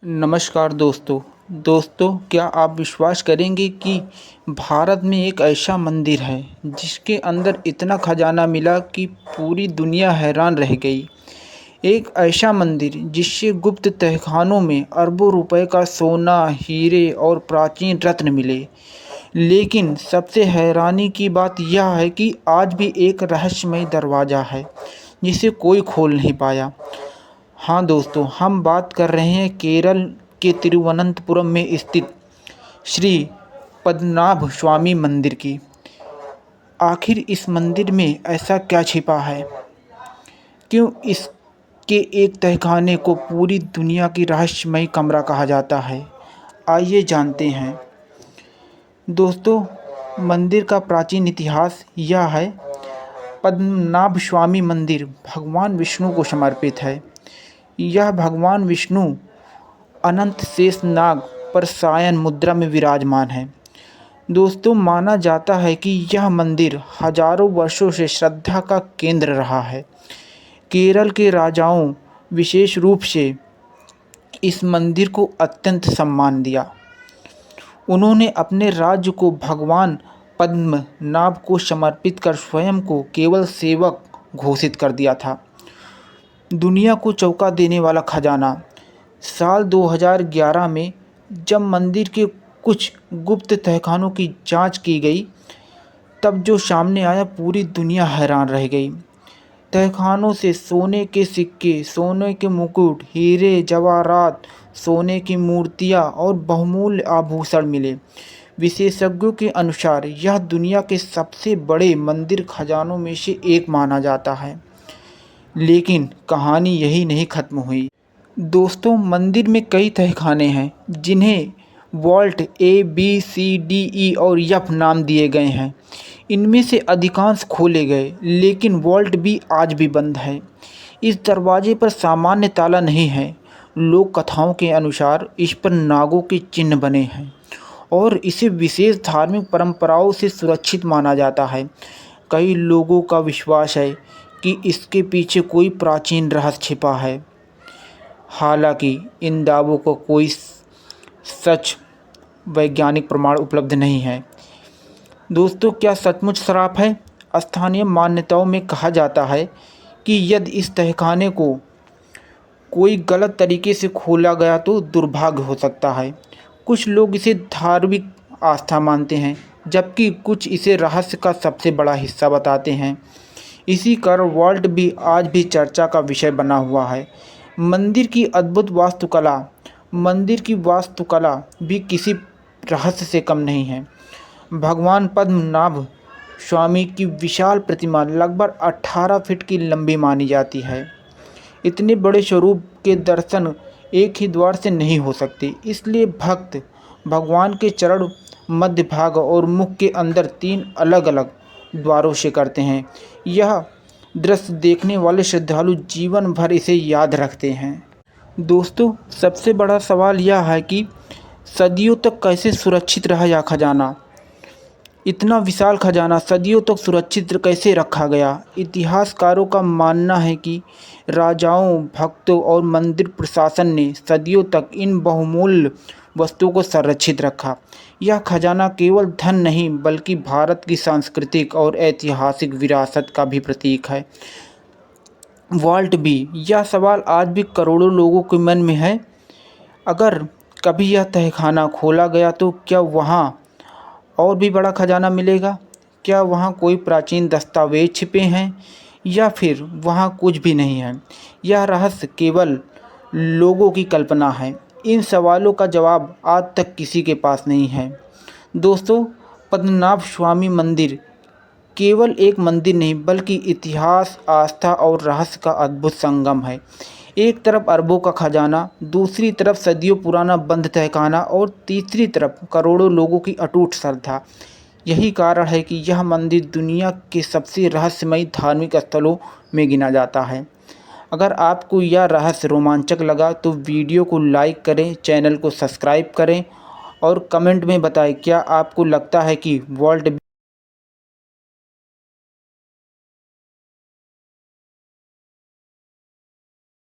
नमस्कार दोस्तों क्या आप विश्वास करेंगे कि भारत में एक ऐसा मंदिर है जिसके अंदर इतना खजाना मिला कि पूरी दुनिया हैरान रह गई। एक ऐसा मंदिर जिससे गुप्त तहखानों में अरबों रुपए का सोना, हीरे और प्राचीन रत्न मिले। लेकिन सबसे हैरानी की बात यह है कि आज भी एक रहस्यमय दरवाज़ा है जिसे कोई खोल नहीं पाया। हाँ दोस्तों, हम बात कर रहे हैं केरल के तिरुवनंतपुरम में स्थित श्री पद्मनाभ स्वामी मंदिर की। आखिर इस मंदिर में ऐसा क्या छिपा है? क्यों इसके एक तहखाने को पूरी दुनिया की रहस्यमय कमरा कहा जाता है? आइए जानते हैं। दोस्तों, मंदिर का प्राचीन इतिहास यह है। पद्मनाभ स्वामी मंदिर भगवान विष्णु को समर्पित है। यह भगवान विष्णु अनंत शेष नाग पर सायन मुद्रा में विराजमान है। दोस्तों, माना जाता है कि यह मंदिर हजारों वर्षों से श्रद्धा का केंद्र रहा है। केरल के राजाओं विशेष रूप से इस मंदिर को अत्यंत सम्मान दिया। उन्होंने अपने राज्य को भगवान पद्मनाभ को समर्पित कर स्वयं को केवल सेवक घोषित कर दिया था। दुनिया को चौंका देने वाला खजाना। साल 2011 में जब मंदिर के कुछ गुप्त तहखानों की जांच की गई, तब जो सामने आया पूरी दुनिया हैरान रह गई। तहखानों से सोने के सिक्के, सोने के मुकुट, हीरे जवाहरात, सोने की मूर्तियां और बहुमूल्य आभूषण मिले। विशेषज्ञों के अनुसार यह दुनिया के सबसे बड़े मंदिर खजानों में से एक माना जाता है। लेकिन कहानी यही नहीं खत्म हुई। दोस्तों, मंदिर में कई तहखाने हैं जिन्हें vault A, B, C, D, E और F नाम दिए गए हैं। इनमें से अधिकांश खोले गए, लेकिन वॉल्ट B आज भी बंद है। इस दरवाजे पर सामान्य ताला नहीं है। लोक कथाओं के अनुसार इस पर नागों के चिन्ह बने हैं और इसे विशेष धार्मिक परंपराओं से सुरक्षित माना जाता है। कई लोगों का विश्वास है कि इसके पीछे कोई प्राचीन रहस्य छिपा है। हालांकि इन दावों को कोई सच वैज्ञानिक प्रमाण उपलब्ध नहीं है। दोस्तों, क्या सचमुच श्राप है? स्थानीय मान्यताओं में कहा जाता है कि यदि इस तहखाने को कोई गलत तरीके से खोला गया तो दुर्भाग्य हो सकता है। कुछ लोग इसे धार्मिक आस्था मानते हैं, जबकि कुछ इसे रहस्य का सबसे बड़ा हिस्सा बताते हैं। इसी कारण वॉल्ट भी आज भी चर्चा का विषय बना हुआ है। मंदिर की अद्भुत वास्तुकला। मंदिर की वास्तुकला भी किसी रहस्य से कम नहीं है। भगवान पद्मनाभ स्वामी की विशाल प्रतिमा लगभग 18 फीट की लंबी मानी जाती है। इतने बड़े स्वरूप के दर्शन एक ही द्वार से नहीं हो सकते, इसलिए भक्त भगवान के चरण मध्य भाग और मुख के अंदर 3 अलग अलग द्वारों से करते हैं। यह दृश्य देखने वाले श्रद्धालु जीवन भर इसे याद रखते हैं। दोस्तों, सबसे बड़ा सवाल यह है कि सदियों तक कैसे सुरक्षित रहा यह खजाना। इतना विशाल खजाना सदियों तक सुरक्षित कैसे रखा गया? इतिहासकारों का मानना है कि राजाओं, भक्तों और मंदिर प्रशासन ने सदियों तक इन बहुमूल्य वस्तुओं को संरक्षित रखा। यह खजाना केवल धन नहीं बल्कि भारत की सांस्कृतिक और ऐतिहासिक विरासत का भी प्रतीक है। वॉल्ट भी, यह सवाल आज भी करोड़ों लोगों के मन में है। अगर कभी यह तहखाना खोला गया तो क्या वहाँ और भी बड़ा खजाना मिलेगा? क्या वहाँ कोई प्राचीन दस्तावेज छिपे हैं या फिर वहाँ कुछ भी नहीं है? यह रहस्य केवल लोगों की कल्पना है। इन सवालों का जवाब आज तक किसी के पास नहीं है। दोस्तों, पद्मनाभ स्वामी मंदिर केवल एक मंदिर नहीं बल्कि इतिहास, आस्था और रहस्य का अद्भुत संगम है। एक तरफ अरबों का खजाना, दूसरी तरफ सदियों पुराना बंद तहखाना और तीसरी तरफ करोड़ों लोगों की अटूट श्रद्धा। यही कारण है कि यह मंदिर दुनिया के सबसे रहस्यमयी धार्मिक स्थलों में गिना जाता है। अगर आपको यह रहस्य रोमांचक लगा तो वीडियो को लाइक करें, चैनल को सब्सक्राइब करें और कमेंट में बताएं क्या आपको लगता है कि वॉल्ट